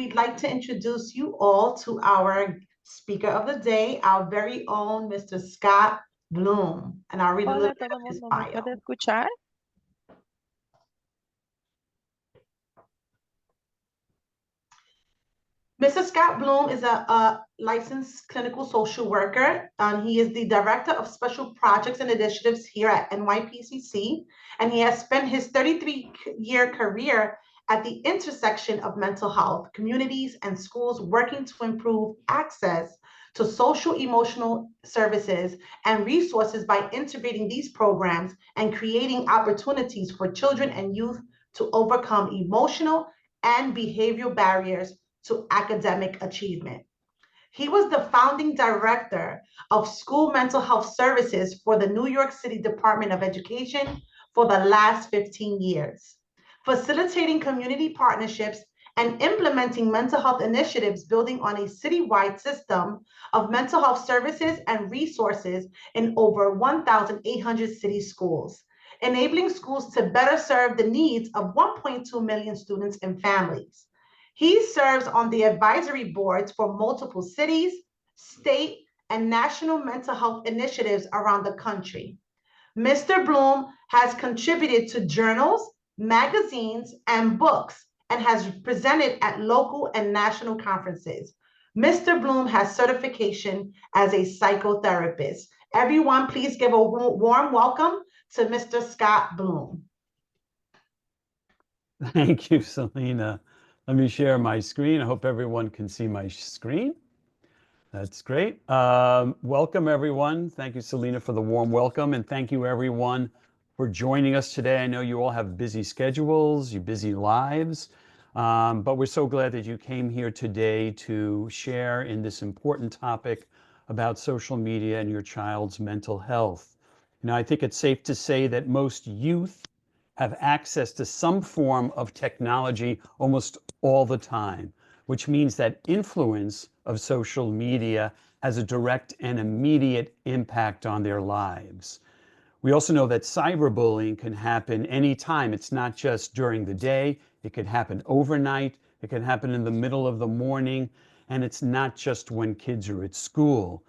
we'd like to introduce you all to our speaker of the day, our very own Mr. Scott Bloom. And I'll read a Hola little a bit todo of his mundo, ¿me puede bio. escuchar? Mr. Scott Bloom is a licensed clinical social worker, and he is the Director of Special Projects and Initiatives here at NYPCC, and he has spent his 33-year career at the intersection of mental health, communities, and schools working to improve access to social emotional services and resources by integrating these programs and creating opportunities for children and youth to overcome emotional and behavioral barriers to academic achievement. He was the founding director of school mental health services for the New York City Department of Education for the last 15 years, facilitating community partnerships and implementing mental health initiatives building on a citywide system of mental health services and resources in over 1,800 city schools, enabling schools to better serve the needs of 1.2 million students and families. He serves on the advisory boards for multiple cities, state, and national mental health initiatives around the country. Mr. Bloom has contributed to journals, magazines, and books, and has presented at local and national conferences. Mr. Bloom has certification as a psychotherapist. Everyone, please give a warm welcome to Mr. Scott Bloom. Thank you, Selena. Let me share my screen. I hope everyone can see my screen. That's great. Welcome, everyone. Thank you, Selena, for the warm welcome. And thank you, everyone, for joining us today. I know you all have busy schedules, you busy lives, but we're so glad that you came here today to share in this important topic about social media and your child's mental health. You know, I think it's safe to say that most youth have access to some form of technology almost all the time, which means that influence of social media has a direct and immediate impact on their lives. We also know that cyberbullying can happen anytime. It's not just during the day. It could happen overnight. It can happen in the middle of the morning. And it's not just when kids are at school.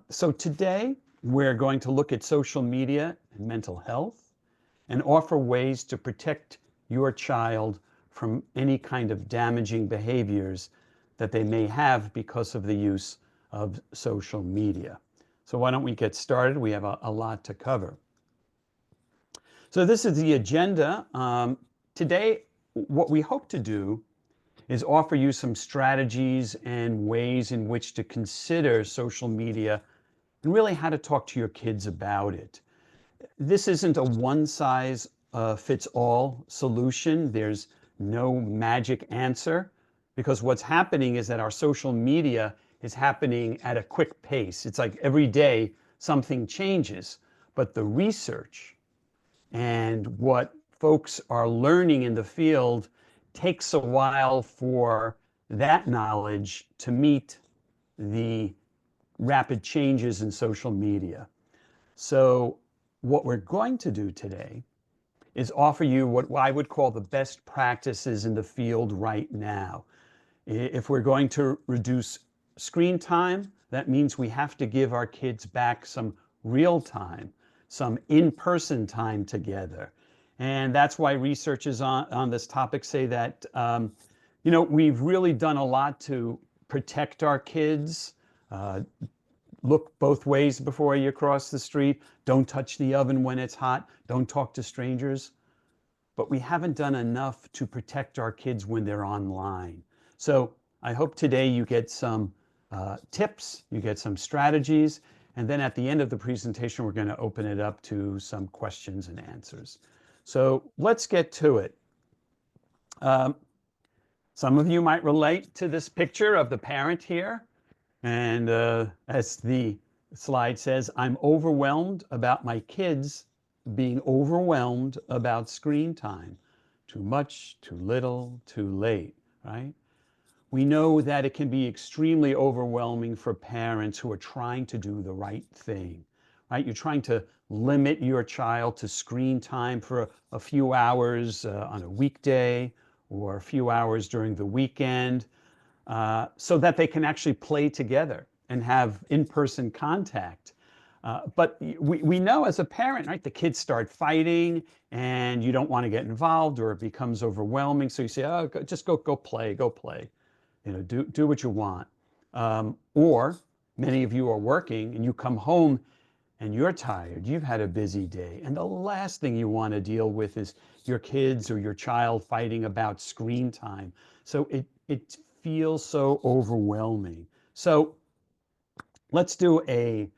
So today, we're going to look at social media and mental health and offer ways to protect your child from any kind of damaging behaviors that they may have because of the use of social media. So why don't we get started? We have a lot to cover. So this is the agenda. Today, what we hope to do is offer you some strategies and ways in which to consider social media and really how to talk to your kids about it. This isn't a one-size-fits-all solution. There's no magic answer, because what's happening is that our social media is happening at a quick pace. It's like every day something changes, but the research and what folks are learning in the field takes a while for that knowledge to meet the rapid changes in social media. So what we're going to do today is offer you what I would call the best practices in the field right now. If we're going to reduce screen time, that means we have to give our kids back some real time, some in-person time together. And that's why researchers on this topic say that, you know, we've really done a lot to protect our kids. Look both ways before you cross the street. Don't touch the oven when it's hot. Don't talk to strangers. But we haven't done enough to protect our kids when they're online. So I hope today you get some tips, you get some strategies, and then at the end of the presentation, we're going to open it up to some questions and answers. So let's get to it. Some of you might relate to this picture of the parent here. And as the slide says, I'm overwhelmed about my kids being overwhelmed about screen time. Too much, too little, too late, right? We know that it can be extremely overwhelming for parents who are trying to do the right thing, right? You're trying to limit your child to screen time for a few hours on a weekday or a few hours during the weekend, so that they can actually play together and have in-person contact. But we know as a parent, right, the kids start fighting and you don't want to get involved, or it becomes overwhelming. So you say, oh, just go play, go play. Do what you want. Or many of you are working and you come home and you're tired, you've had a busy day, and the last thing you want to deal with is your kids or your child fighting about screen time. So it feels so overwhelming. So let's do a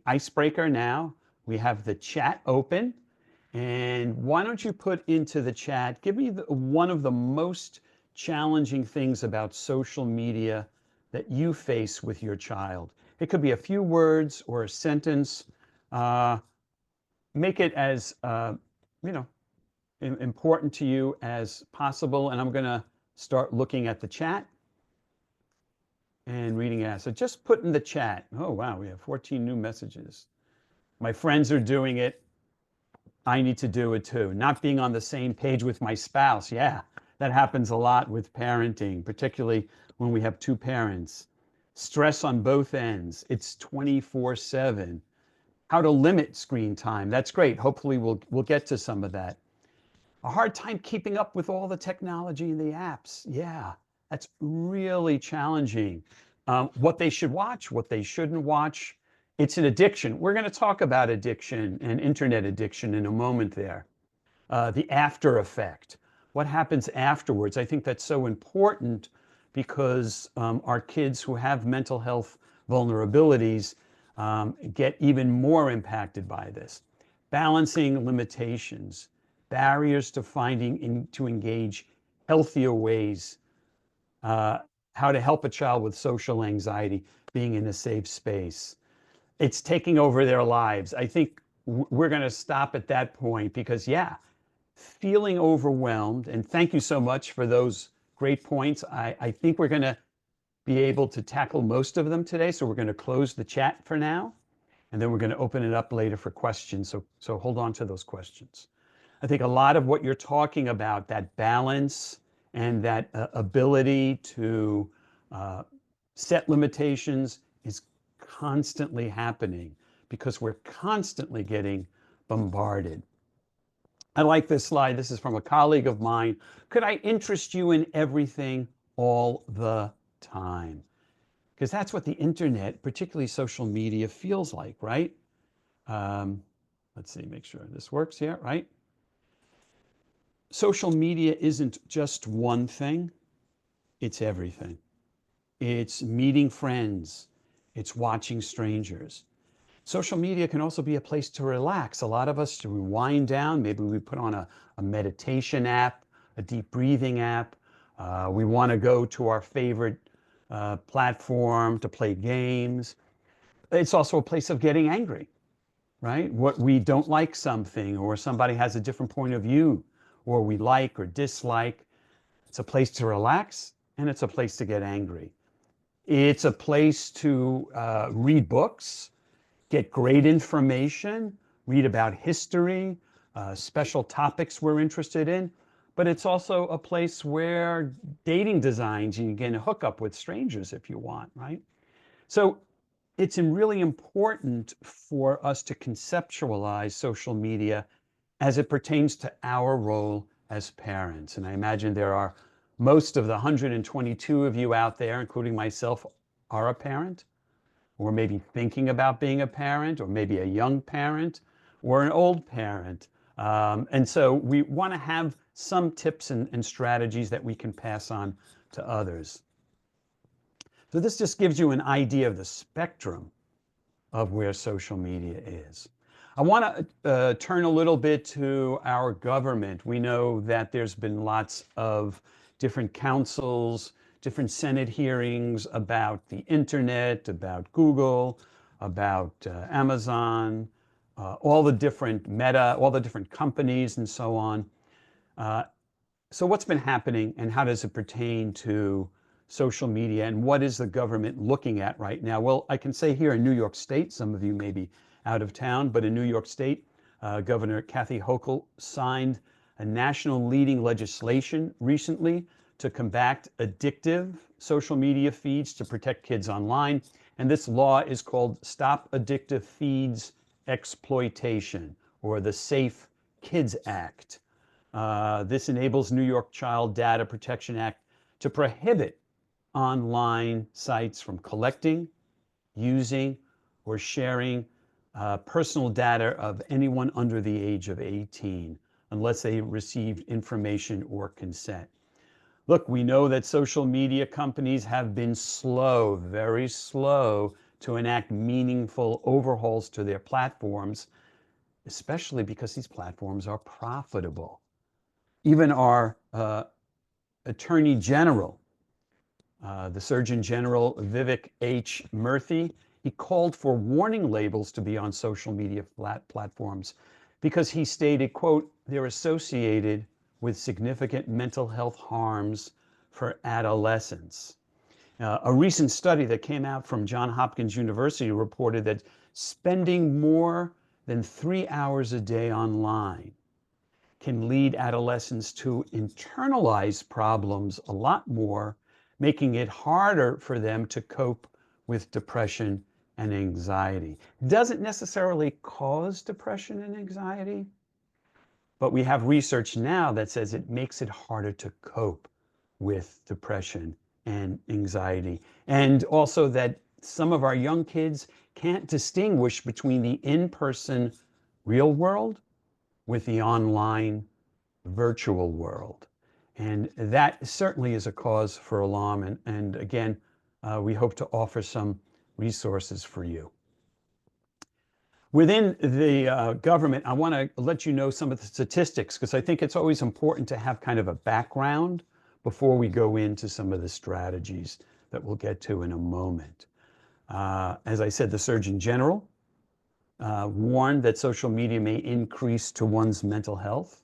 icebreaker now. We have the chat open, and why don't you put into the chat, give me one of the most challenging things about social media that you face with your child. It could be a few words or a sentence. Make it as important to you as possible. And I'm going to start looking at the chat and reading it. So just put in the chat. Oh, wow, we have 14 new messages. My friends are doing it. I need to do it too. Not being on the same page with my spouse. Yeah, that happens a lot with parenting, particularly when we have two parents. Stress on both ends. It's 24/7. How to limit screen time. That's great. Hopefully we'll get to some of that. A hard time keeping up with all the technology and the apps. Yeah, that's really challenging. What they should watch, what they shouldn't watch. It's an addiction. We're going to talk about addiction and internet addiction in a moment there. The after effect. What happens afterwards? I think that's so important because our kids who have mental health vulnerabilities get even more impacted by this. Balancing limitations, barriers to to engage healthier ways, how to help a child with social anxiety, being in a safe space. It's taking over their lives. I think we're going to stop at that point because, yeah, feeling overwhelmed, and thank you so much for those great points. I think we're going to be able to tackle most of them today. So we're going to close the chat for now, and then we're going to open it up later for questions. So hold on to those questions. I think a lot of what you're talking about, that balance and that ability to set limitations, is constantly happening because we're constantly getting bombarded. I like this slide. This is from a colleague of mine. Could I interest you in everything all the time? Because that's what the internet, particularly social media, feels like, right? Let's see, make sure this works here, right? Social media isn't just one thing, it's everything. It's meeting friends, it's watching strangers. Social media can also be a place to relax. A lot of us, to wind down, maybe we put on a meditation app, a deep breathing app. We want to go to our favorite platform to play games. It's also a place of getting angry, right? What we don't like something, or somebody has a different point of view, or we like or dislike. It's a place to relax, and it's a place to get angry. It's a place to read books, get great information, read about history, special topics we're interested in. But it's also a place where dating designs, you can hook up with strangers if you want, right? So it's really important for us to conceptualize social media as it pertains to our role as parents. And I imagine there are most of the 122 of you out there, including myself, are a parent, or maybe thinking about being a parent, or maybe a young parent, or an old parent. And so we want to have some tips and strategies that we can pass on to others. So this just gives you an idea of the spectrum of where social media is. I want to turn a little bit to our government. We know that there's been lots of different councils, different Senate hearings about the internet, about Google, about Amazon, all the different Meta, all the different companies and so on. So what's been happening, and how does it pertain to social media, and what is the government looking at right now? Well, I can say here in New York State, some of you may be out of town, but in New York State, Governor Kathy Hochul signed a national leading legislation recently to combat addictive social media feeds to protect kids online. And this law is called Stop Addictive Feeds Exploitation, or the Safe Kids Act. This enables New York Child Data Protection Act to prohibit online sites from collecting, using, or sharing personal data of anyone under the age of 18, unless they received information or consent. Look, we know that social media companies have been slow, very slow, to enact meaningful overhauls to their platforms, especially because these platforms are profitable. Even our Attorney General, the Surgeon General Vivek H. Murthy, he called for warning labels to be on social media platforms because he stated, quote, they're associated with significant mental health harms for adolescents. A recent study that came out from Johns Hopkins University reported that spending more than 3 hours a day online can lead adolescents to internalize problems a lot more, making it harder for them to cope with depression and anxiety. It doesn't necessarily cause depression and anxiety, but we have research now that says it makes it harder to cope with depression and anxiety. And also that some of our young kids can't distinguish between the in-person real world with the online virtual world. And that certainly is a cause for alarm. And again, we hope to offer some resources for you. Within the government, I want to let you know some of the statistics because I think it's always important to have kind of a background before we go into some of the strategies that we'll get to in a moment. As I said, the Surgeon General warned that social media may increase to one's mental health.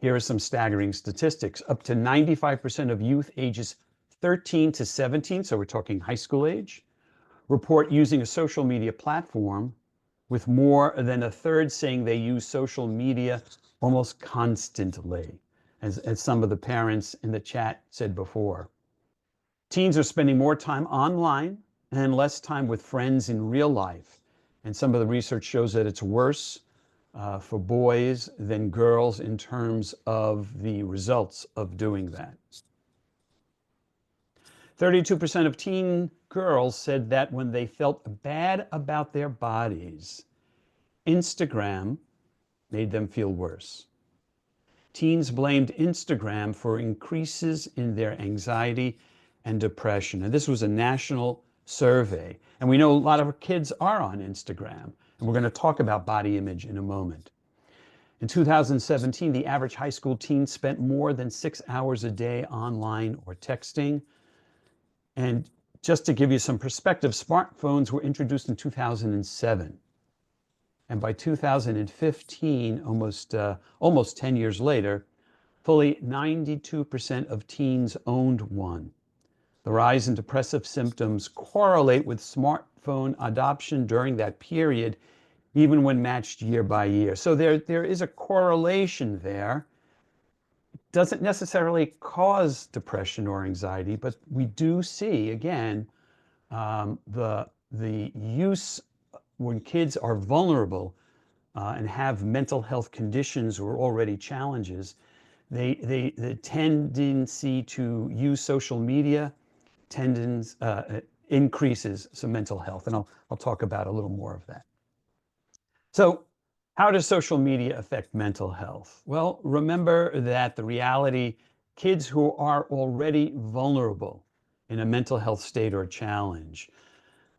Here are some staggering statistics. Up to 95% of youth ages 13 to 17, so we're talking high school age, report using a social media platform, with more than a third saying they use social media almost constantly, as some of the parents in the chat said before. Teens are spending more time online and less time with friends in real life. And some of the research shows that it's worse for boys than girls in terms of the results of doing that. 32% of teen girls said that when they felt bad about their bodies, Instagram made them feel worse. Teens blamed Instagram for increases in their anxiety and depression. And this was a national survey. And we know a lot of kids are on Instagram. And we're going to talk about body image in a moment. In 2017, the average high school teen spent more than 6 hours a day online or texting. And just to give you some perspective, smartphones were introduced in 2007. And by 2015, almost 10 years later, fully 92% of teens owned one. The rise in depressive symptoms correlate with smartphone adoption during that period, even when matched year by year. So there is a correlation there. It doesn't necessarily cause depression or anxiety, but we do see, again, the use when kids are vulnerable and have mental health conditions or already challenges, the tendency to use social media increases some mental health. And I'll talk about a little more of that. So how does social media affect mental health? Well, remember that the reality, kids who are already vulnerable in a mental health state or challenge,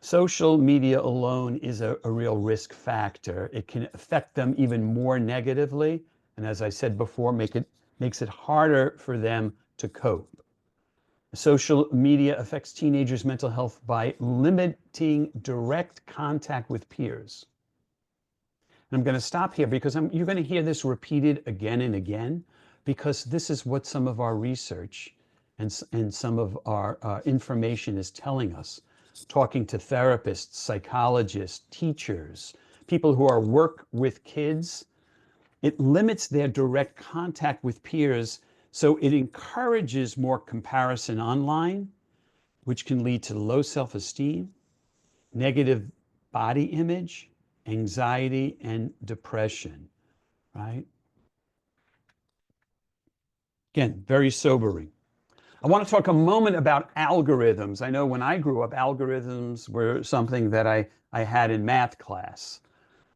social media alone is a real risk factor. It can affect them even more negatively. And as I said before, makes it harder for them to cope. Social media affects teenagers' mental health by limiting direct contact with peers. And I'm going to stop here because you're going to hear this repeated again and again, because this is what some of our research and some of our information is telling us. Talking to therapists, psychologists, teachers, people who work with kids, It limits their direct contact with peers, so it encourages more comparison online, which can lead to low self-esteem, negative body image, anxiety, and depression, right? Again, very sobering. I want to talk a moment about algorithms. I know when I grew up, algorithms were something that I had in math class,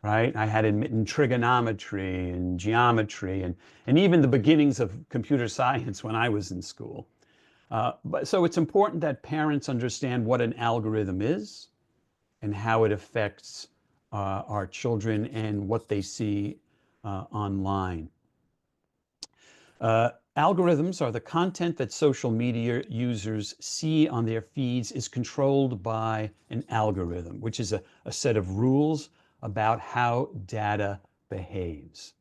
right? I had it in trigonometry and geometry and even the beginnings of computer science when I was in school. So it's important that parents understand what an algorithm is and how it affects our children and what they see online. Algorithms are the content that social media users see on their feeds is controlled by an algorithm, which is a set of rules about how data behaves.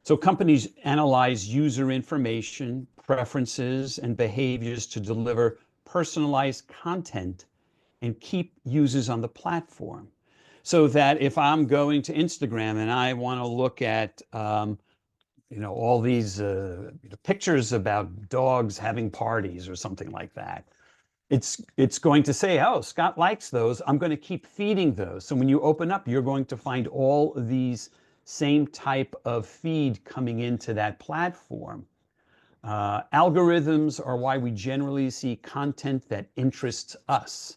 So companies analyze user information, preferences, and behaviors to deliver personalized content and keep users on the platform. So that if I'm going to Instagram and I want to look at all these pictures about dogs having parties or something like that, it's going to say, oh, Scott likes those. I'm going to keep feeding those. So when you open up, you're going to find all these same type of feed coming into that platform. Algorithms are why we generally see content that interests us,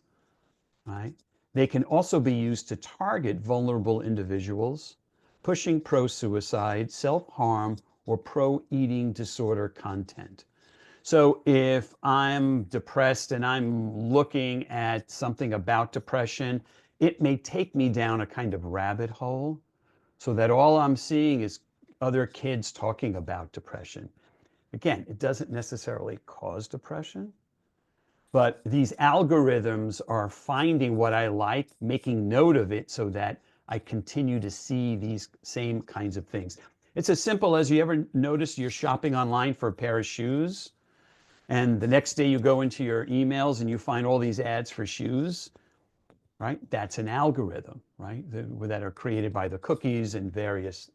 right? They can also be used to target vulnerable individuals, pushing pro-suicide, self-harm, or pro-eating disorder content. So if I'm depressed and I'm looking at something about depression, it may take me down a kind of rabbit hole so that all I'm seeing is other kids talking about depression. Again, it doesn't necessarily cause depression, but these algorithms are finding what I like, making note of it so that I continue to see these same kinds of things. It's as simple as, you ever notice you're shopping online for a pair of shoes, and the next day you go into your emails and you find all these ads for shoes, right? That's an algorithm, right? That are created by the cookies and various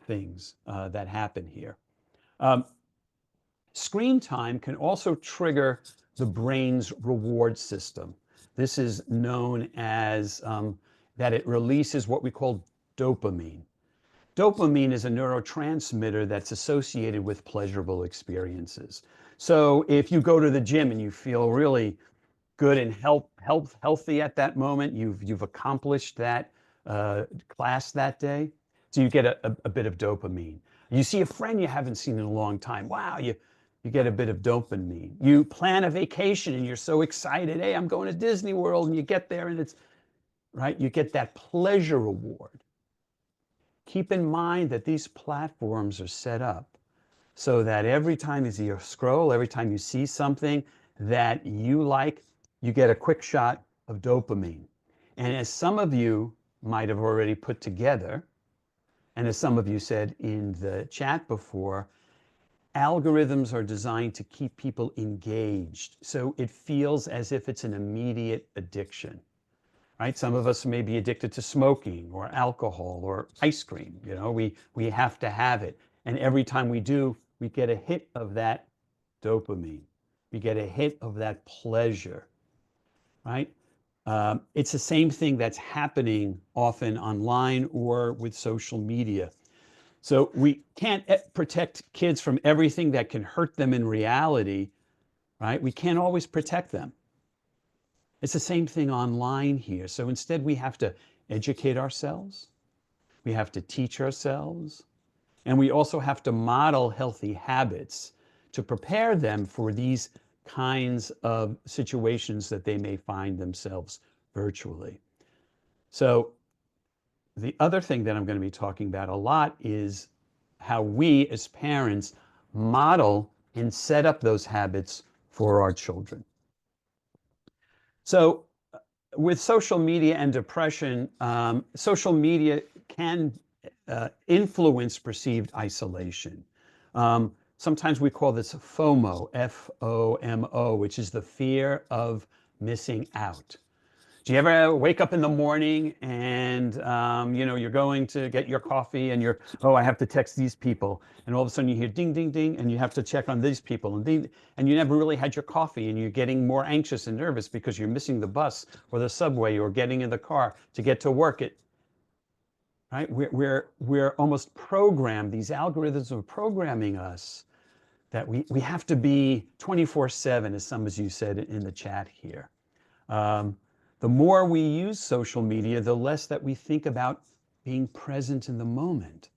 things that happen here. Screen time can also trigger the brain's reward system. This is known as that it releases what we call dopamine. Dopamine is a neurotransmitter that's associated with pleasurable experiences. So if you go to the gym and you feel really good and healthy at that moment, you've accomplished that class that day, so you get a bit of dopamine. You see a friend you haven't seen in a long time. Wow, you get a bit of dopamine. You plan a vacation and you're so excited. Hey, I'm going to Disney World, and you get there and it's, right, you get that pleasure reward. Keep in mind that these platforms are set up so that every time you scroll, every time you see something that you like, you get a quick shot of dopamine. And as some of you might have already put together, and as some of you said in the chat before, algorithms are designed to keep people engaged. So it feels as if it's an immediate addiction, right? Some of us may be addicted to smoking or alcohol or ice cream. We have to have it. And every time we do, we get a hit of that dopamine. We get a hit of that pleasure, right? It's the same thing that's happening often online or with social media. So we can't protect kids from everything that can hurt them in reality, right? We can't always protect them. It's the same thing online here. So instead, we have to educate ourselves. We have to teach ourselves. And we also have to model healthy habits to prepare them for these kinds of situations that they may find themselves virtually. So the other thing that I'm going to be talking about a lot is how we as parents model and set up those habits for our children. So with social media and depression, social media can influence perceived isolation. Sometimes we call this FOMO, F-O-M-O, which is the fear of missing out. Do you ever wake up in the morning and you're going to get your coffee and oh, I have to text these people, and all of a sudden you hear ding, ding, ding, and you have to check on these people, and you never really had your coffee, and you're getting more anxious and nervous because you're missing the bus or the subway or getting in the car to get to work. Right? We're almost programmed. These algorithms are programming us that we have to be 24/7, as some of you said in the chat here. The more we use social media, the less that we think about being present in the moment,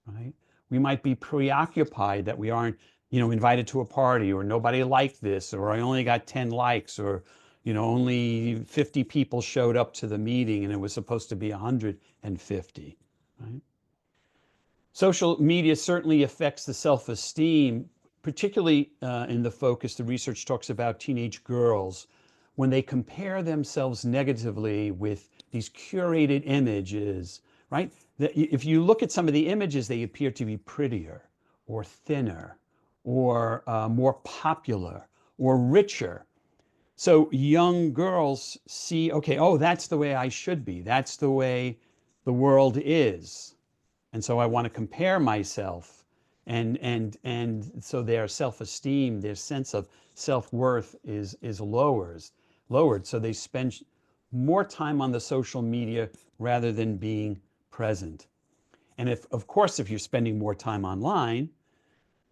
right? We might be preoccupied that we aren't, invited to a party, or nobody liked this, or I only got 10 likes, or, only 50 people showed up to the meeting and it was supposed to be 150, right? Social media certainly affects the self-esteem, particularly in the focus. The research talks about teenage girls when they compare themselves negatively with these curated images, right? If you look at some of the images, they appear to be prettier or thinner or more popular or richer. So young girls see, okay, oh, that's the way I should be. That's the way the world is. And so I want to compare myself. And so their self-esteem, their sense of self-worth is lowered. So they spend more time on the social media rather than being present. And of course, if you're spending more time online,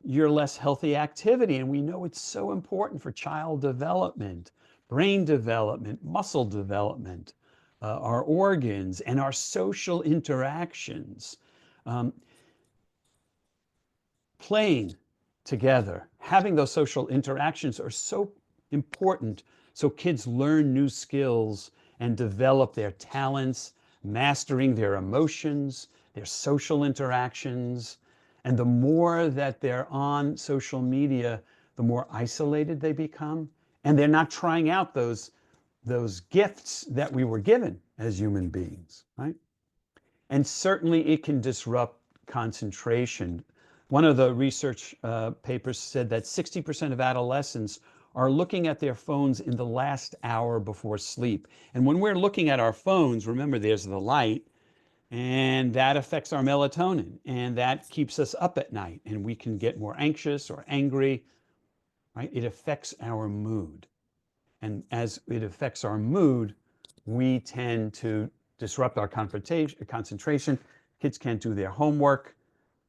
you're less healthy activity. And we know it's so important for child development, brain development, muscle development, our organs, and our social interactions. Playing together, having those social interactions are so important, so kids learn new skills and develop their talents, mastering their emotions, their social interactions. And the more that they're on social media, the more isolated they become, and they're not trying out those gifts that we were given as human beings, right? And certainly it can disrupt concentration. One of the research papers said that 60% of adolescents are looking at their phones in the last hour before sleep. And when we're looking at our phones, remember, there's the light, and that affects our melatonin, and that keeps us up at night, and we can get more anxious or angry, right? It affects our mood. And as it affects our mood, we tend to disrupt our concentration. Kids can't do their homework.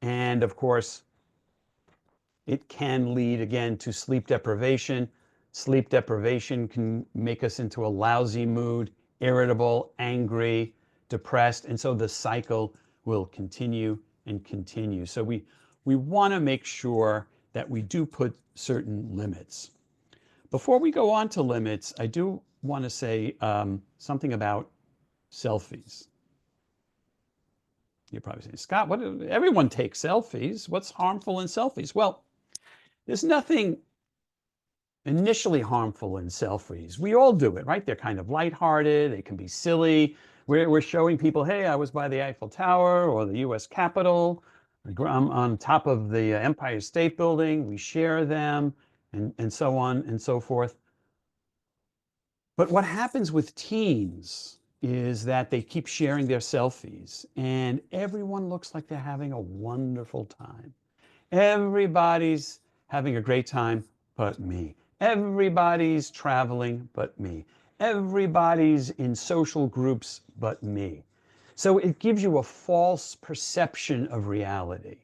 And of course, it can lead again to sleep deprivation. Sleep deprivation can make us into a lousy mood, irritable, angry, depressed. And so the cycle will continue and continue. So we want to make sure that we do put certain limits. Before we go on to limits, I do want to say something about selfies. You're probably saying, Scott, everyone takes selfies. What's harmful in selfies? Well, there's nothing initially harmful in selfies. We all do it, right? They're kind of lighthearted. They can be silly. We're showing people, hey, I was by the Eiffel Tower or the US Capitol. I'm on top of the Empire State Building. We share them and so on and so forth. But what happens with teens is that they keep sharing their selfies, and everyone looks like they're having a wonderful time. Everybody's having a great time but me. Everybody's traveling but me. Everybody's in social groups but me. So it gives you a false perception of reality.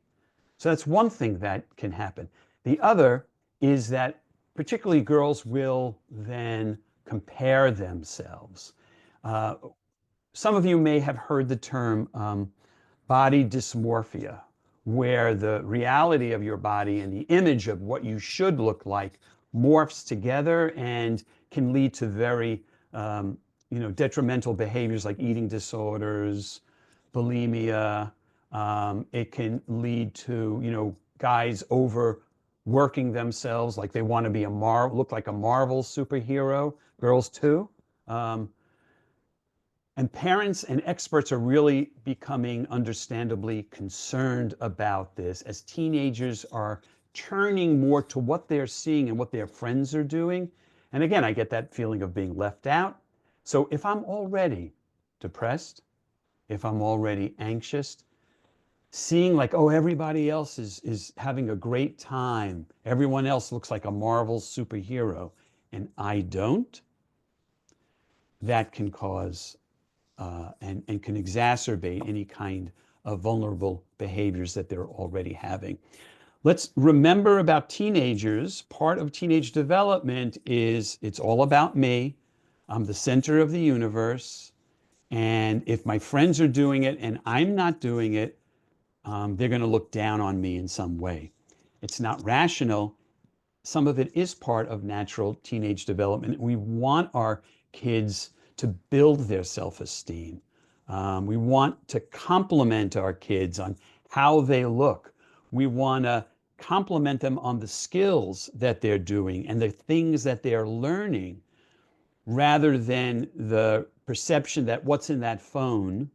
So that's one thing that can happen. The other is that particularly girls will then compare themselves. Some of you may have heard the term body dysmorphia, where the reality of your body and the image of what you should look like morphs together and can lead to very detrimental behaviors like eating disorders, bulimia. It can lead to guys overworking themselves, like they want to be look like a Marvel superhero. Girls too. And parents and experts are really becoming understandably concerned about this as teenagers are turning more to what they're seeing and what their friends are doing. And again, I get that feeling of being left out. So if I'm already depressed, if I'm already anxious, seeing like, oh, everybody else is having a great time, everyone else looks like a Marvel superhero, and I don't, that can cause and can exacerbate any kind of vulnerable behaviors that they're already having. Let's remember about teenagers. Part of teenage development is it's all about me. I'm the center of the universe. And if my friends are doing it and I'm not doing it, they're going to look down on me in some way. It's not rational. Some of it is part of natural teenage development. We want our kids to build their self-esteem. We want to compliment our kids on how they look. We want to compliment them on the skills that they're doing and the things that they're learning, rather than the perception that what's in that phone,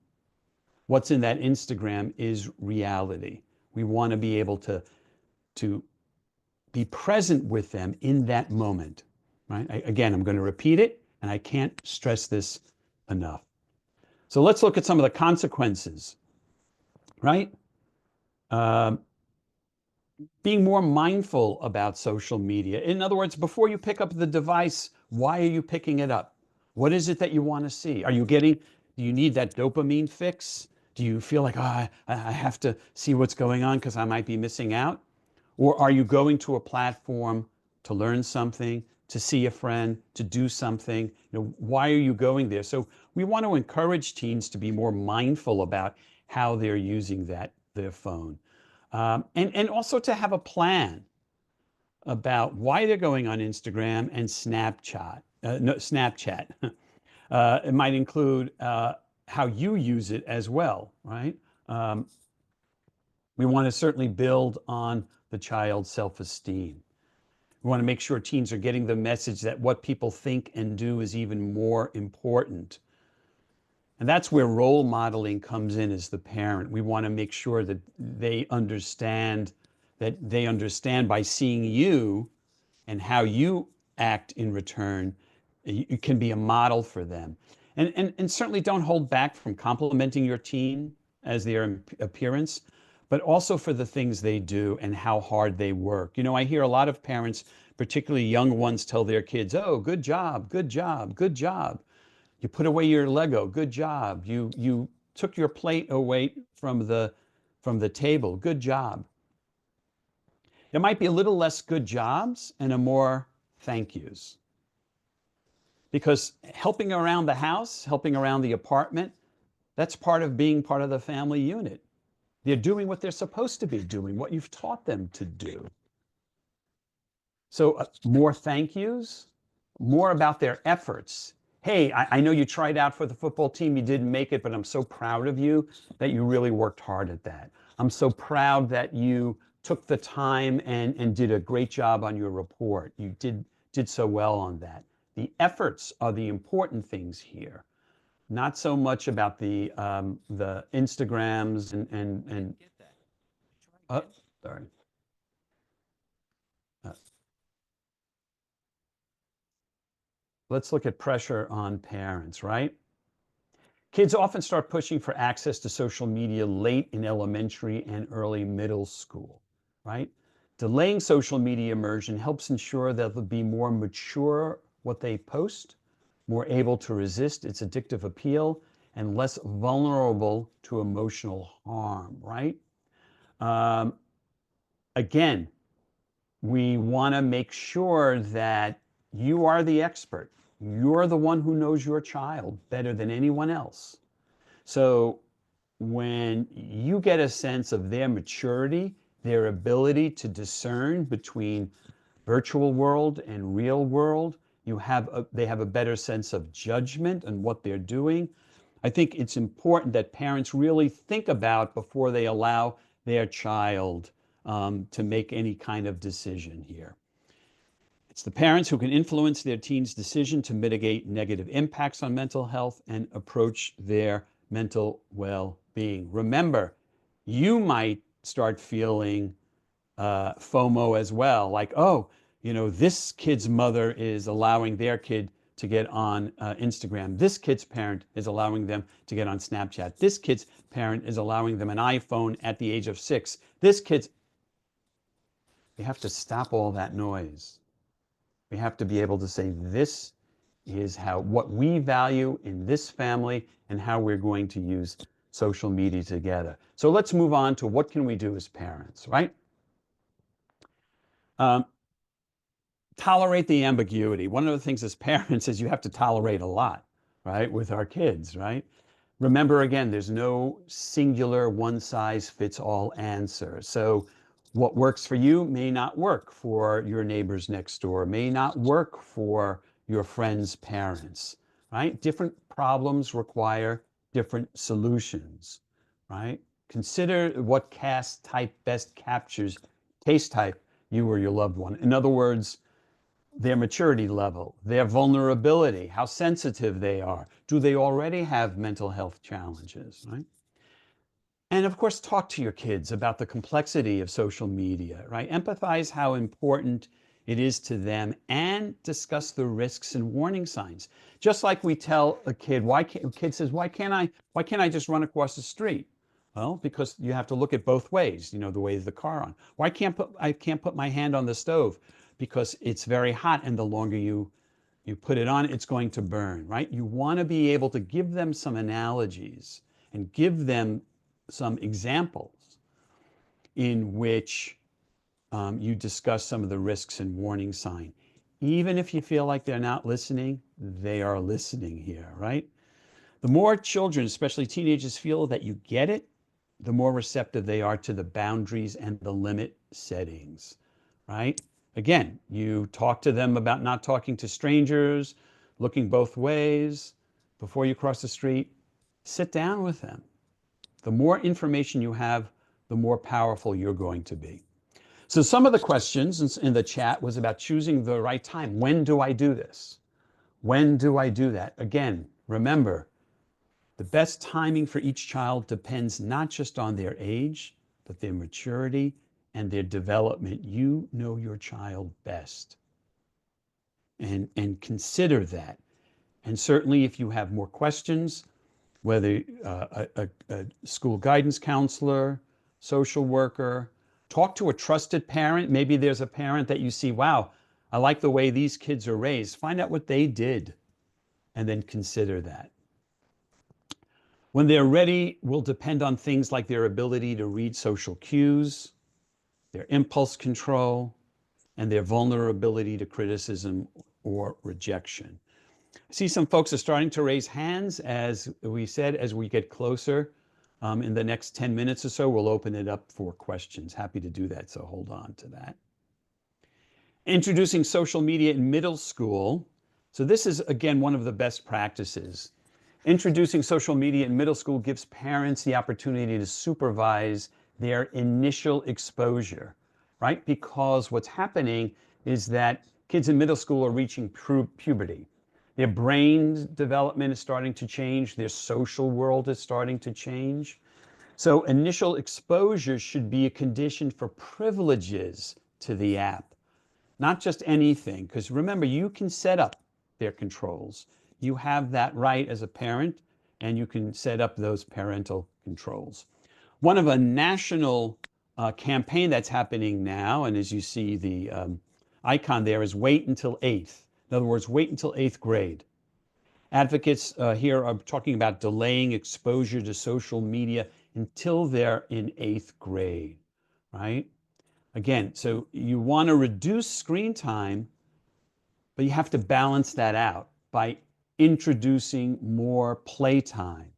what's in that Instagram is reality. We want to be able to be present with them in that moment, right? Again, I'm going to repeat it, and I can't stress this enough. So let's look at some of the consequences, right? Being more mindful about social media. In other words, before you pick up the device, why are you picking it up? What is it that you want to see? Do you need that dopamine fix? Do you feel like, oh, I have to see what's going on because I might be missing out? Or are you going to a platform to learn something, to see a friend, to do something? Why are you going there? So we want to encourage teens to be more mindful about how they're using their phone. And also to have a plan about why they're going on Instagram and Snapchat. Snapchat. It might include how you use it as well, right? We want to certainly build on the child's self-esteem. We want to make sure teens are getting the message that what people think and do is even more important. And that's where role modeling comes in as the parent. We want to make sure that they understand by seeing you and how you act in return, you can be a model for them. And certainly don't hold back from complimenting your teen as their appearance, but also for the things they do and how hard they work. I hear a lot of parents, particularly young ones, tell their kids, oh, good job, good job, good job. You put away your Lego, good job. You took your plate away from the table, good job. There might be a little less good jobs and a more thank yous. Because helping around the house, helping around the apartment, that's part of being part of the family unit. They're doing what they're supposed to be doing, what you've taught them to do. So more thank yous, more about their efforts. Hey, I know you tried out for the football team, you didn't make it, but I'm so proud of you that you really worked hard at that. I'm so proud that you took the time and did a great job on your report. You did so well on that. The efforts are the important things here, not so much about the Instagrams and sorry. Let's look at pressure on parents, right? Kids often start pushing for access to social media late in elementary and early middle school, right? Delaying social media immersion helps ensure that they'll be more mature what they post, more able to resist its addictive appeal, and less vulnerable to emotional harm, right? Again, we want to make sure that you are the expert. You're the one who knows your child better than anyone else. So when you get a sense of their maturity, their ability to discern between virtual world and real world, they have a better sense of judgment and what they're doing. I think it's important that parents really think about before they allow their child to make any kind of decision here. It's the parents who can influence their teen's decision to mitigate negative impacts on mental health and approach their mental well-being. Remember, you might start feeling FOMO as well, like, oh, this kid's mother is allowing their kid to get on Instagram. This kid's parent is allowing them to get on Snapchat. This kid's parent is allowing them an iPhone at the age of 6. This kid's... We have to stop all that noise. We have to be able to say, this is what we value in this family and how we're going to use social media together. So let's move on to what can we do as parents, right? Tolerate the ambiguity. One of the things as parents is you have to tolerate a lot, right, with our kids, right? Remember, again, there's no singular one-size-fits-all answer. So what works for you may not work for your neighbors next door, may not work for your friends' parents, right? Different problems require different solutions, right? Consider what cast type best captures case type you or your loved one. In other words, their maturity level, their vulnerability, how sensitive they are. Do they already have mental health challenges, right? And of course, talk to your kids about the complexity of social media, right? Empathize how important it is to them and discuss the risks and warning signs. Just like we tell a kid, kid says, why can't I just run across the street? Well, because you have to look at both ways, the way the car on. I can't put my hand on the stove because it's very hot, and the longer you put it on, it's going to burn, right? You want to be able to give them some analogies and give them some examples in which you discuss some of the risks and warning sign. Even if you feel like they're not listening, they are listening here, right? The more children, especially teenagers, feel that you get it, the more receptive they are to the boundaries and the limit settings, right? Again, you talk to them about not talking to strangers, looking both ways before you cross the street. Sit down with them. The more information you have, the more powerful you're going to be. So some of the questions in the chat was about choosing the right time. When do I do this? When do I do that? Again, remember, the best timing for each child depends not just on their age, but their maturity and their development. You know your child best. And consider that. And certainly if you have more questions, whether a school guidance counselor, social worker, talk to a trusted parent. Maybe there's a parent that you see, wow, I like the way these kids are raised. Find out what they did and then consider that. When they're ready will depend on things like their ability to read social cues, their impulse control, and their vulnerability to criticism or rejection. I see some folks are starting to raise hands. As we said, as we get closer, in the next 10 minutes or so, we'll open it up for questions. Happy to do that, so hold on to that. Introducing social media in middle school. So this is, again, one of the best practices. Introducing social media in middle school gives parents the opportunity to supervise their initial exposure, right? Because what's happening is that kids in middle school are reaching puberty. Their brain development is starting to change. Their social world is starting to change. So initial exposure should be a condition for privileges to the app, not just anything. Because remember, you can set up their controls. You have that right as a parent, and you can set up those parental controls. One of a national campaign that's happening now, and as you see the icon there, is wait until 8th. In other words, wait until 8th grade. Advocates here are talking about delaying exposure to social media until they're in 8th grade, right? Again, so you want to reduce screen time, but you have to balance that out by introducing more playtime,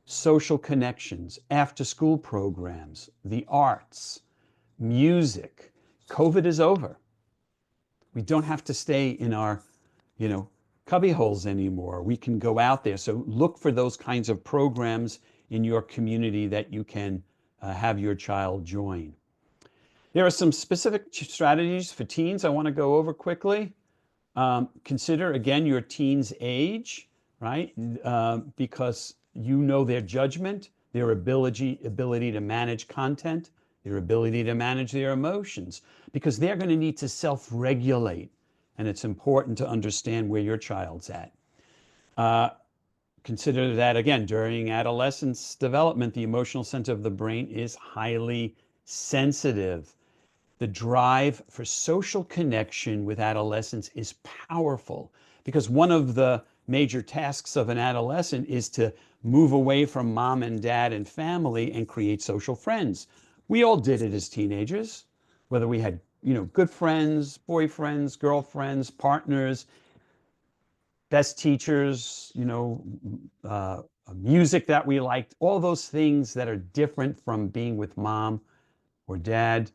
social connections, after-school programs, the arts, music. COVID is over. We don't have to stay in our, cubby holes anymore. We can go out there. So look for those kinds of programs in your community that you can have your child join. There are some specific strategies for teens I want to go over quickly. Consider, again, your teen's age, right? Because you know their judgment, their ability to manage content, their ability to manage their emotions, because they're going to need to self-regulate and it's important to understand where your child's at. Consider that, again, during adolescence development, the emotional center of the brain is highly sensitive. The drive for social connection with adolescents is powerful because one of the major tasks of an adolescent is to move away from mom and dad and family and create social friends. We all did it as teenagers, whether we had, good friends, boyfriends, girlfriends, partners, best teachers, music that we liked, all those things that are different from being with mom or dad.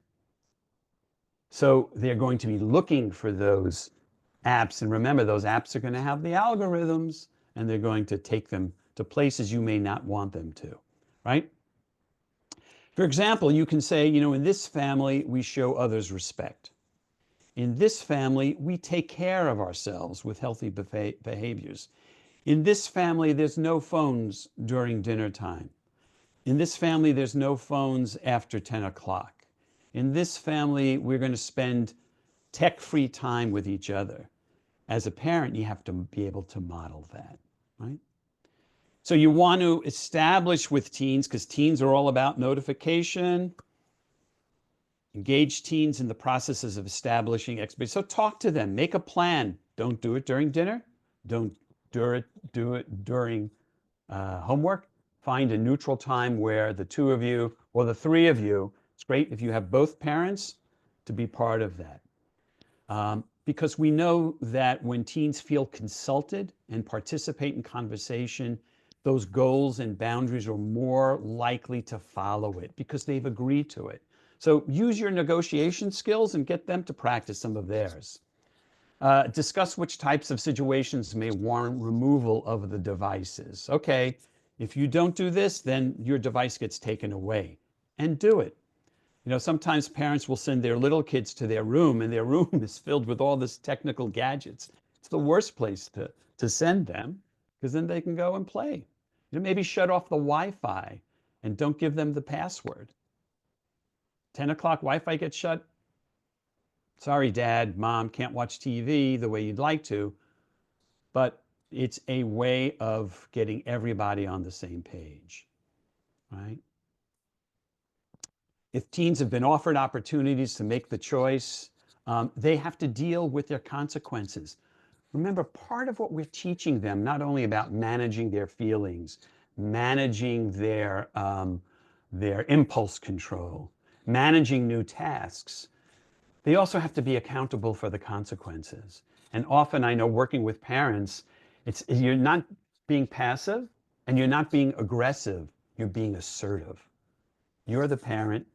So they're going to be looking for those apps. And remember, those apps are going to have the algorithms and they're going to take them to places you may not want them to, right? For example, you can say, in this family, we show others respect. In this family, we take care of ourselves with healthy behaviors. In this family, there's no phones during dinner time. In this family, there's no phones after 10 o'clock. In this family, we're going to spend tech-free time with each other. As a parent, you have to be able to model that, right? So you want to establish with teens, because teens are all about notification, engage teens in the processes of establishing expectations. So talk to them, make a plan. Don't do it during dinner. Don't do it during homework. Find a neutral time where the two of you or the three of you, it's great if you have both parents to be part of that. Because we know that when teens feel consulted and participate in conversation, those goals and boundaries are more likely to follow it because they've agreed to it. So use your negotiation skills and get them to practice some of theirs. Discuss which types of situations may warrant removal of the devices. Okay, if you don't do this, then your device gets taken away, and do it. Sometimes parents will send their little kids to their room and their room is filled with all this technical gadgets. It's the worst place to send them because then they can go and play. Maybe shut off the Wi-Fi and don't give them the password. 10 o'clock Wi-Fi gets shut. Sorry, Dad, Mom, can't watch TV the way you'd like to, but it's a way of getting everybody on the same page, right? If teens have been offered opportunities to make the choice, they have to deal with their consequences. Remember, part of what we're teaching them, not only about managing their feelings, managing their impulse control, managing new tasks, they also have to be accountable for the consequences. And often I know working with parents, you're not being passive and you're not being aggressive, you're being assertive. You're the parent,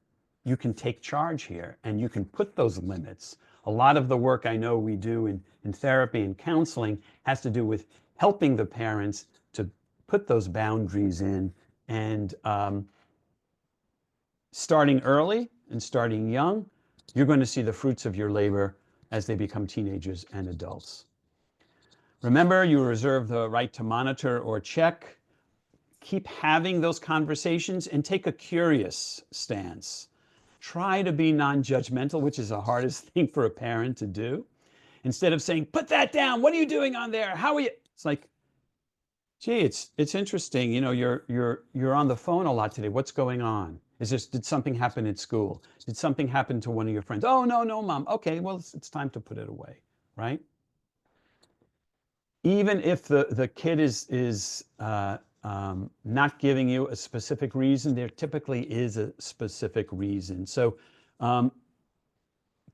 you can take charge here and you can put those limits. A lot of the work I know we do in therapy and counseling has to do with helping the parents to put those boundaries in and starting early and starting young, you're going to see the fruits of your labor as they become teenagers and adults. Remember, you reserve the right to monitor or check. Keep having those conversations and take a curious stance. Try to be non-judgmental, which is the hardest thing for a parent to do. Instead of saying, put that down, what are you doing on there? How are you? It's like, gee, it's interesting. You're on the phone a lot today. What's going on? Did something happen at school? Did something happen to one of your friends? Oh, no, Mom. Okay, well, it's time to put it away, right? Even if the kid is not giving you a specific reason, there typically is a specific reason. So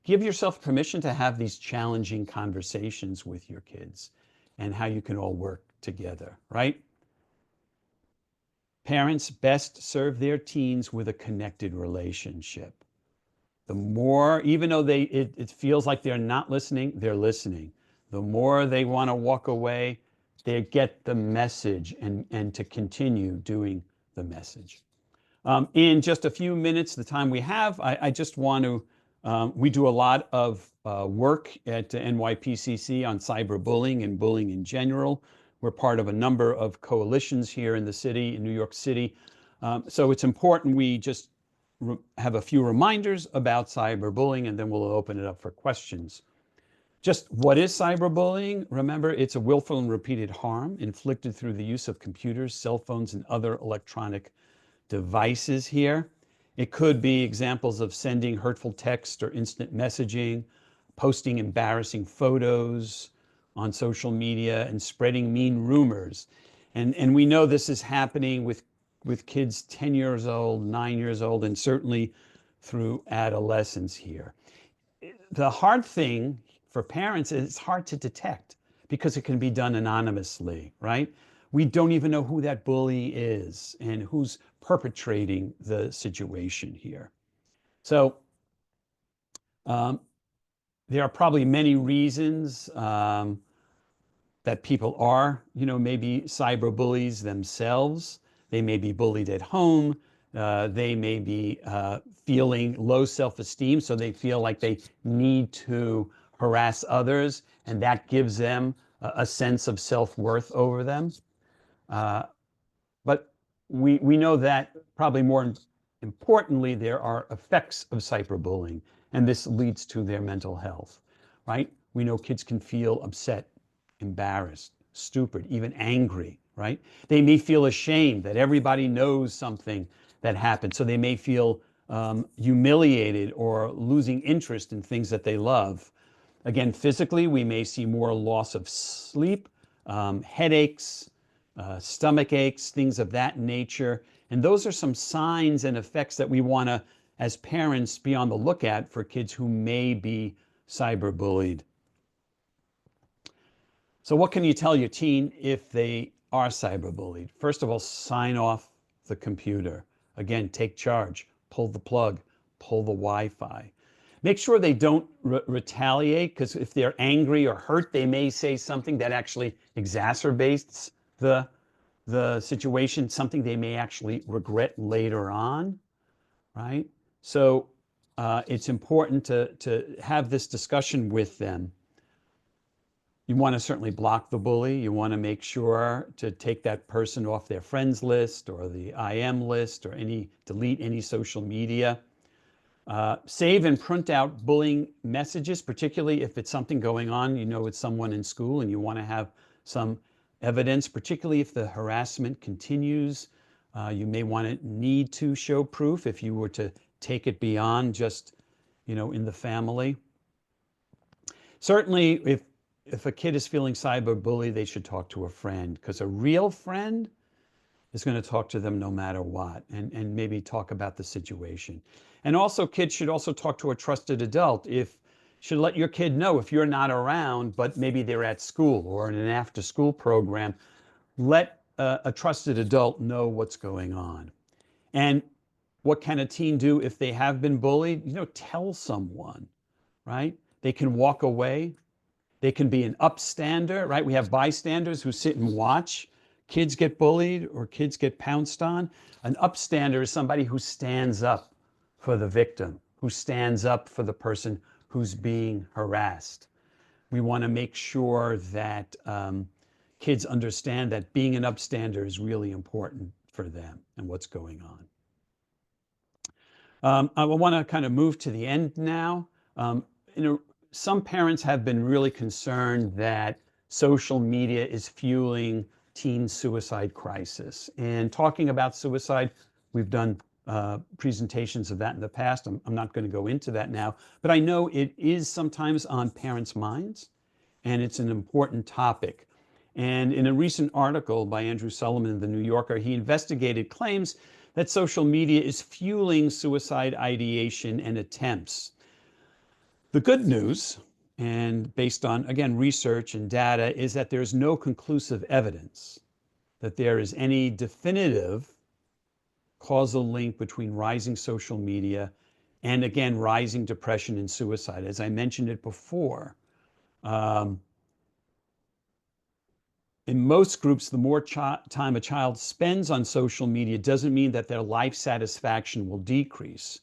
give yourself permission to have these challenging conversations with your kids and how you can all work together, right? Parents best serve their teens with a connected relationship. The more, even though it feels like they're not listening, they're listening. The more they want to walk away, they get the message and to continue doing the message. In just a few minutes, the time we have, I just want to, we do a lot of work at NYPCC on cyberbullying and bullying in general. We're part of a number of coalitions here in the city, in New York City. So it's important we just have a few reminders about cyberbullying and then we'll open it up for questions. Just what is cyberbullying? Remember, it's a willful and repeated harm inflicted through the use of computers, cell phones, and other electronic devices here. It could be examples of sending hurtful text or instant messaging, posting embarrassing photos on social media, and spreading mean rumors. And we know this is happening with kids 10 years old, 9 years old, and certainly through adolescence here. The hard thing for parents is it's hard to detect because it can be done anonymously, right? We don't even know who that bully is and who's perpetrating the situation here. So there are probably many reasons that people are, maybe cyber bullies themselves. They may be bullied at home. They may be feeling low self-esteem, so they feel like they need to harass others, and that gives them a sense of self-worth over them. But we know that probably more importantly, there are effects of cyberbullying, and this leads to their mental health, right? We know kids can feel upset, embarrassed, stupid, even angry, right? They may feel ashamed that everybody knows something that happened. So they may feel humiliated or losing interest in things that they love. Again, physically, we may see more loss of sleep, headaches, stomach aches, things of that nature. And those are some signs and effects that we want to, as parents, be on the lookout for kids who may be cyberbullied. So what can you tell your teen if they are cyberbullied? First of all, sign off the computer. Again, take charge, pull the plug, pull the Wi-Fi. Make sure they don't retaliate, because if they're angry or hurt, they may say something that actually exacerbates the situation, something they may actually regret later on, right? So it's important to have this discussion with them. You want to certainly block the bully. You want to make sure to take that person off their friends list or the IM list or delete any social media. Save and print out bullying messages, particularly if it's something going on, it's someone in school and you want to have some evidence, particularly if the harassment continues. You may need to show proof if you were to take it beyond just, in the family. Certainly, if a kid is feeling cyberbullied, they should talk to a friend, because a real friend is going to talk to them no matter what, and maybe talk about the situation. And also, kids should also talk to a trusted adult. Should let your kid know if you're not around, but maybe they're at school or in an after-school program. Let a trusted adult know what's going on. And what can a teen do if they have been bullied? Tell someone, right? They can walk away. They can be an upstander, right? We have bystanders who sit and watch kids get bullied or kids get pounced on. An upstander is somebody who stands up for the victim, who stands up for the person who's being harassed. We want to make sure that kids understand that being an upstander is really important for them and what's going on. I want to kind of move to the end now. Some parents have been really concerned that social media is fueling teen suicide crisis. And talking about suicide, we've done presentations of that in the past. I'm not going to go into that now, but I know it is sometimes on parents' minds, and it's an important topic. And in a recent article by Andrew Solomon in The New Yorker, he investigated claims that social media is fueling suicide ideation and attempts. The good news, and based on, again, research and data, is that there's no conclusive evidence that there is any definitive causal link between rising social media and, again, rising depression and suicide. As I mentioned it before, in most groups, the more time a child spends on social media doesn't mean that their life satisfaction will decrease.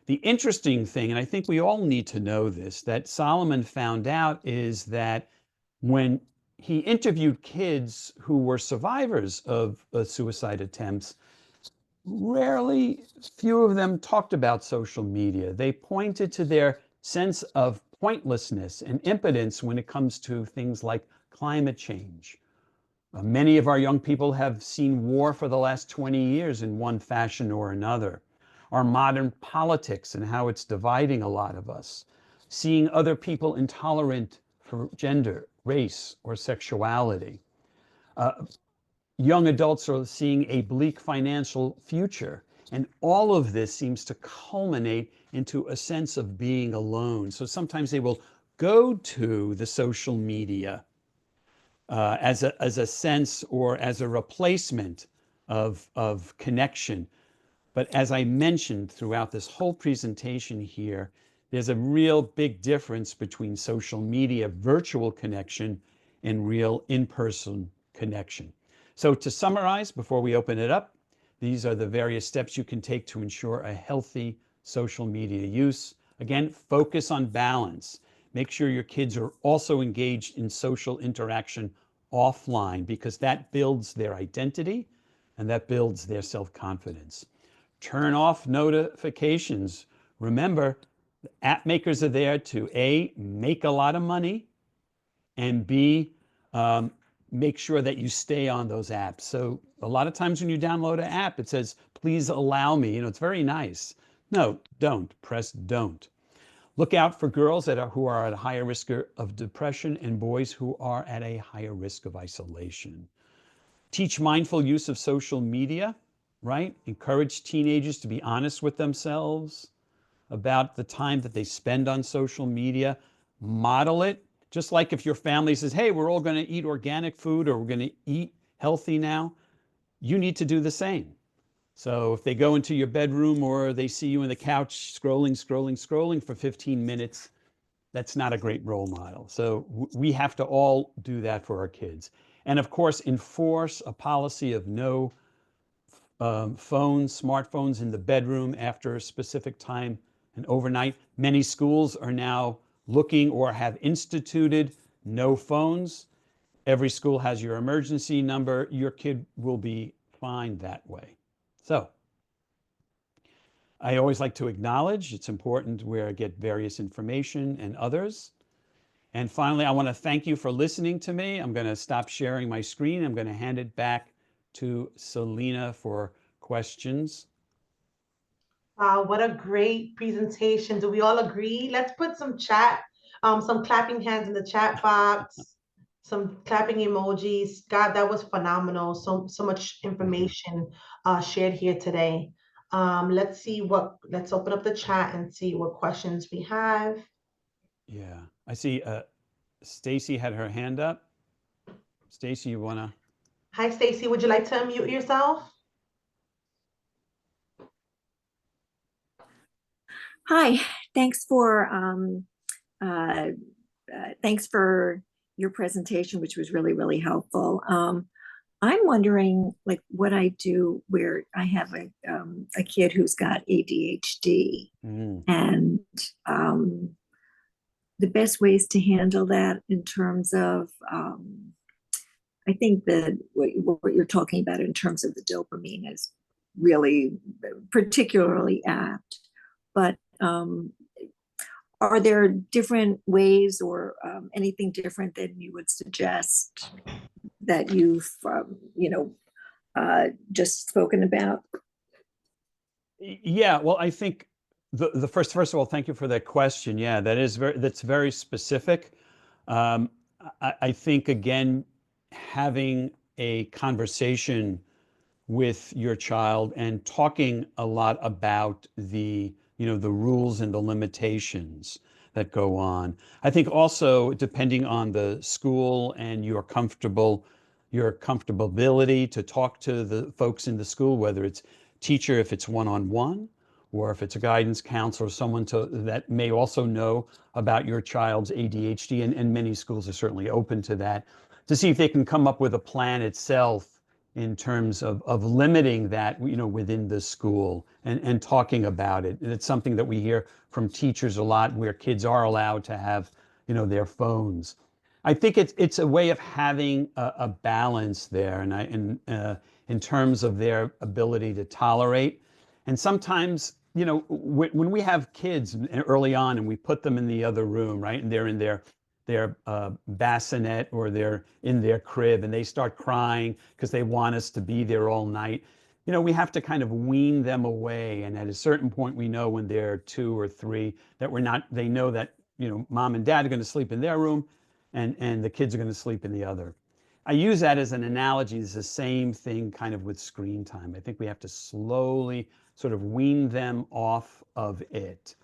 The interesting thing, and I think we all need to know this, that Solomon found out is that when he interviewed kids who were survivors of suicide attempts, few of them talked about social media. They pointed to their sense of pointlessness and impotence when it comes to things like climate change. Many of our young people have seen war for the last 20 years in one fashion or another. Our modern politics and how it's dividing a lot of us. Seeing other people intolerant for gender, race, or sexuality. Young adults are seeing a bleak financial future. And all of this seems to culminate into a sense of being alone. So sometimes they will go to the social media as a sense or as a replacement of connection. But as I mentioned throughout this whole presentation here, there's a real big difference between social media virtual connection and real in-person connection. So to summarize, before we open it up, these are the various steps you can take to ensure a healthy social media use. Again, focus on balance. Make sure your kids are also engaged in social interaction offline, because that builds their identity and that builds their self-confidence. Turn off notifications. Remember, the app makers are there to A, make a lot of money, and B, make sure that you stay on those apps. So a lot of times when you download an app, it says, please allow me. It's very nice. No, don't. Press don't. Look out for girls who are at a higher risk of depression and boys who are at a higher risk of isolation. Teach mindful use of social media, right? Encourage teenagers to be honest with themselves about the time that they spend on social media. Model it. Just like if your family says, hey, we're all going to eat organic food or we're going to eat healthy now, you need to do the same. So if they go into your bedroom or they see you on the couch scrolling for 15 minutes, that's not a great role model. So we have to all do that for our kids. And of course, enforce a policy of no smartphones in the bedroom after a specific time and overnight. Many schools are now looking or have instituted no phones. Every school has your emergency number. Your kid will be fine that way. So I always like to acknowledge it's important where I get various information and others. And finally, I want to thank you for listening to me. I'm going to stop sharing my screen. I'm going to hand it back to Selena for questions. Wow, what a great presentation. Do we all agree? Let's put some some clapping hands in the chat box, some clapping emojis. God, that was phenomenal. So much information shared here today. Let's open up the chat and see what questions we have. Yeah, I see Stacy had her hand up. Stacy, you want to? Hi, Stacy. Would you like to unmute yourself? Hi, thanks for your presentation, which was really, really helpful. I'm wondering, like, what I do where I have a kid who's got ADHD, and the best ways to handle that in terms of, I think that what you're talking about in terms of the dopamine is really particularly apt. But are there different ways or anything different that you would suggest that you've, just spoken about? Yeah, well, I think the first of all, thank you for that question. Yeah, that's very specific. I think, again, having a conversation with your child and talking a lot about the rules and the limitations that go on. I think also, depending on the school and your comfortability to talk to the folks in the school, whether it's teacher, if it's one-on-one, or if it's a guidance counselor, someone that may also know about your child's ADHD, and many schools are certainly open to that, to see if they can come up with a plan itself in terms of limiting that, within the school and talking about it. And it's something that we hear from teachers a lot, where kids are allowed to have, their phones. I think it's a way of having a balance there, and in terms of their ability to tolerate. And sometimes when we have kids early on and we put them in the other room, right, and they're in their bassinet or they're in their crib and they start crying because they want us to be there all night, we have to kind of wean them away. And at a certain point, we know when they're 2 or 3 that they know that, mom and dad are going to sleep in their room and the kids are going to sleep in the other. I use that as an analogy. It's the same thing kind of with screen time. I think we have to slowly sort of wean them off of it.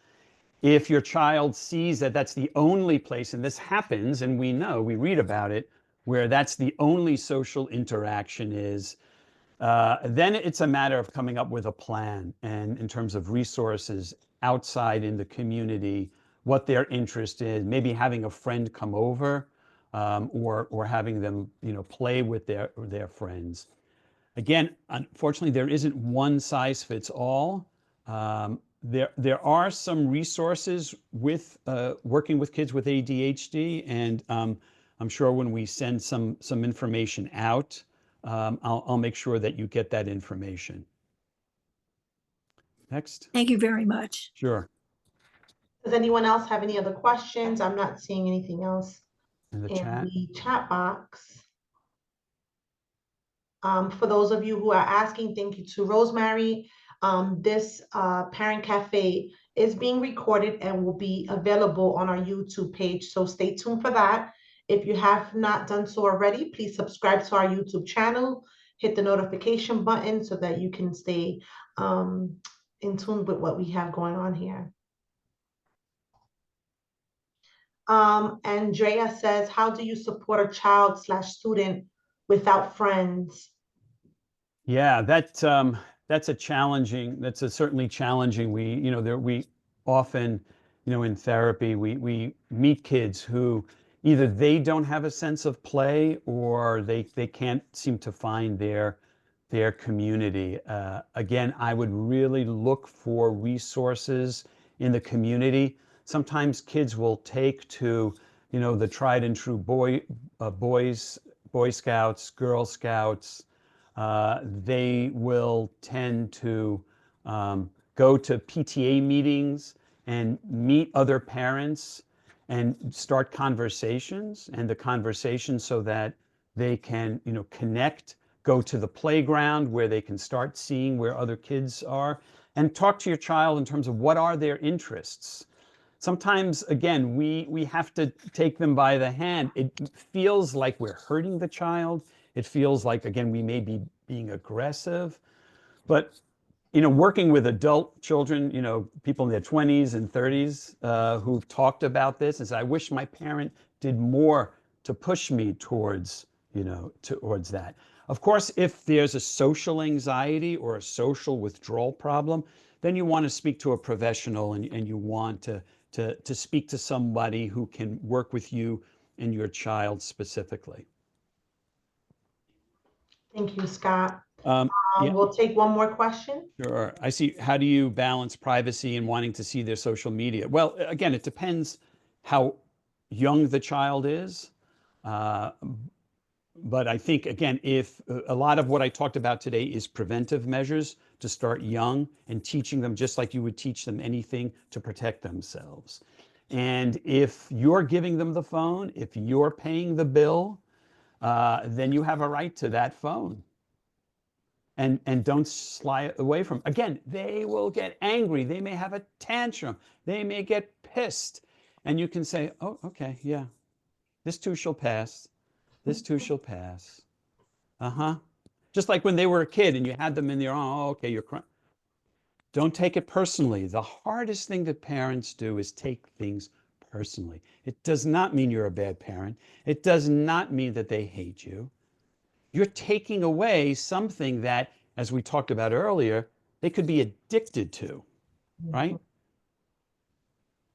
If your child sees that that's the only place, and this happens, and we read about it, where that's the only social interaction is, then it's a matter of coming up with a plan and in terms of resources outside in the community, what their interest is, maybe having a friend come over, or having them, play with their friends. Again, unfortunately, there isn't one size fits all. There are some resources with working with kids with ADHD, and I'm sure when we send some information out, I'll make sure that you get that information. Next. Thank you very much. Sure. Does anyone else have any other questions? I'm not seeing anything else In the in chat. the chat box. For those of you who are asking, thank you to Rosemary. This Parent Cafe is being recorded and will be available on our YouTube page, so stay tuned for that. If you have not done so already, please subscribe to our YouTube channel, hit the notification button so that you can stay in tune with what we have going on here. Andrea says, how do you support a child/student without friends? Yeah, that's certainly challenging. We often, in therapy, we meet kids who either they don't have a sense of play or they can't seem to find their community. Again, I would really look for resources in the community. Sometimes kids will take to, the tried and true Boy Scouts, Girl Scouts. They will tend to go to PTA meetings and meet other parents and start conversations, and the conversations so that they can, connect, go to the playground where they can start seeing where other kids are, and talk to your child in terms of what are their interests. Sometimes, again, we have to take them by the hand. It feels like we're hurting the child. It feels like, again, we may be being aggressive. But, working with adult children, people in their 20s and 30s who've talked about this and said, I wish my parent did more to push me towards that. Of course, if there's a social anxiety or a social withdrawal problem, then you want to speak to a professional and you want to speak to somebody who can work with you and your child specifically. Thank you, Scott. Yeah. We'll take one more question. Sure. I see. How do you balance privacy and wanting to see their social media? Well, again, it depends how young the child is. But I think, again, if a lot of what I talked about today is preventive measures to start young and teaching them just like you would teach them anything to protect themselves. And if you're giving them the phone, if you're paying the bill, then you have a right to that phone. And don't slide away from. Again, they will get angry. They may have a tantrum. They may get pissed. And you can say, oh, okay, yeah, this too shall pass. This too shall pass. Just like when they were a kid and you had them in your arm, oh, okay, you're crying. Don't take it personally. The hardest thing that parents do is take things personally. It does not mean you're a bad parent. It does not mean that they hate you. You're taking away something that, as we talked about earlier, they could be addicted to, right?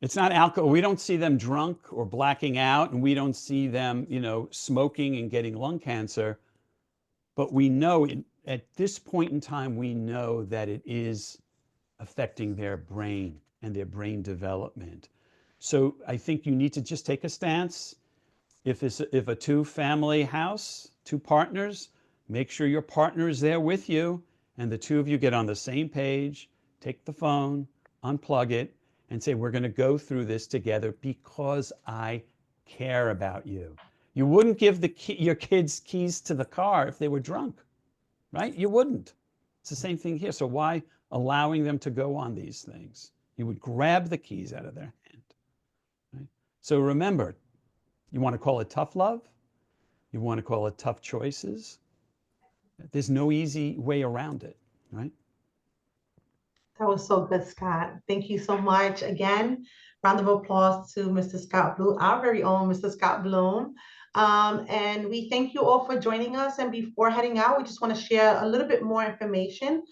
It's not alcohol. We don't see them drunk or blacking out, and we don't see them, smoking and getting lung cancer. But we know at this point in time, we know that it is affecting their brain and their brain development. So I think you need to just take a stance. If a two-family house, 2 partners, make sure your partner is there with you and the 2 of you get on the same page, take the phone, unplug it, and say, we're going to go through this together because I care about you. You wouldn't give your kids keys to the car if they were drunk, right? You wouldn't. It's the same thing here. So why allowing them to go on these things? You would grab the keys out of their hand. Right? So remember, you want to call it tough love. You want to call it tough choices. There's no easy way around it, right? That was so good, Scott. Thank you so much. Again, round of applause to Mr. Scott Bloom, our very own Mr. Scott Bloom. And we thank you all for joining us. And before heading out, we just want to share a little bit more information.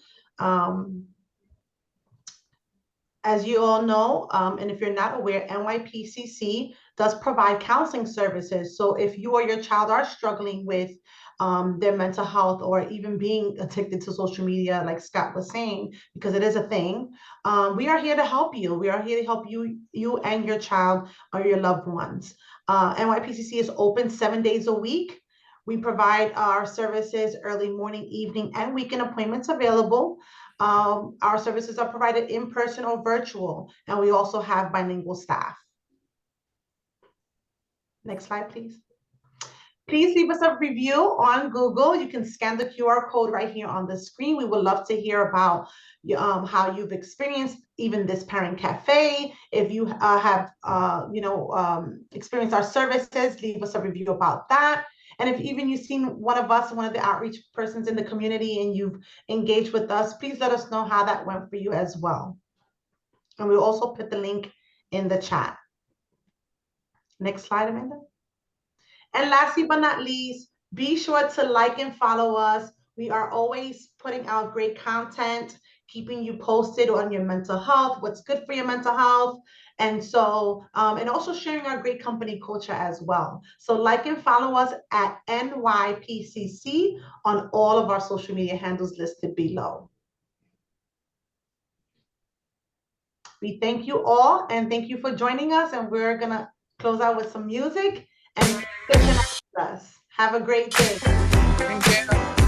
As you all know, and if you're not aware, NYPCC does provide counseling services. So if you or your child are struggling with their mental health or even being addicted to social media, like Scott was saying, because it is a thing, we are here to help you. We are here to help you and your child or your loved ones. NYPCC is open 7 days a week. We provide our services early morning, evening, and weekend appointments available. Our services are provided in person or virtual, and we also have bilingual staff. Next slide, please. Please leave us a review on Google. You can scan the QR code right here on the screen. We would love to hear about how you've experienced even this parent cafe. If you have experienced our services, leave us a review about that. And if even you've seen one of us, one of the outreach persons in the community, and you've engaged with us, please let us know how that went for you as well. And we'll also put the link in the chat. Next slide, Amanda. And lastly but not least, be sure to like and follow us. We are always putting out great content, keeping you posted on your mental health, what's good for your mental health. And so, and also sharing our great company culture as well. So like and follow us at NYPCC on all of our social media handles listed below. We thank you all and thank you for joining us. And we're gonna close out with some music and us. Have a great day. Thank you.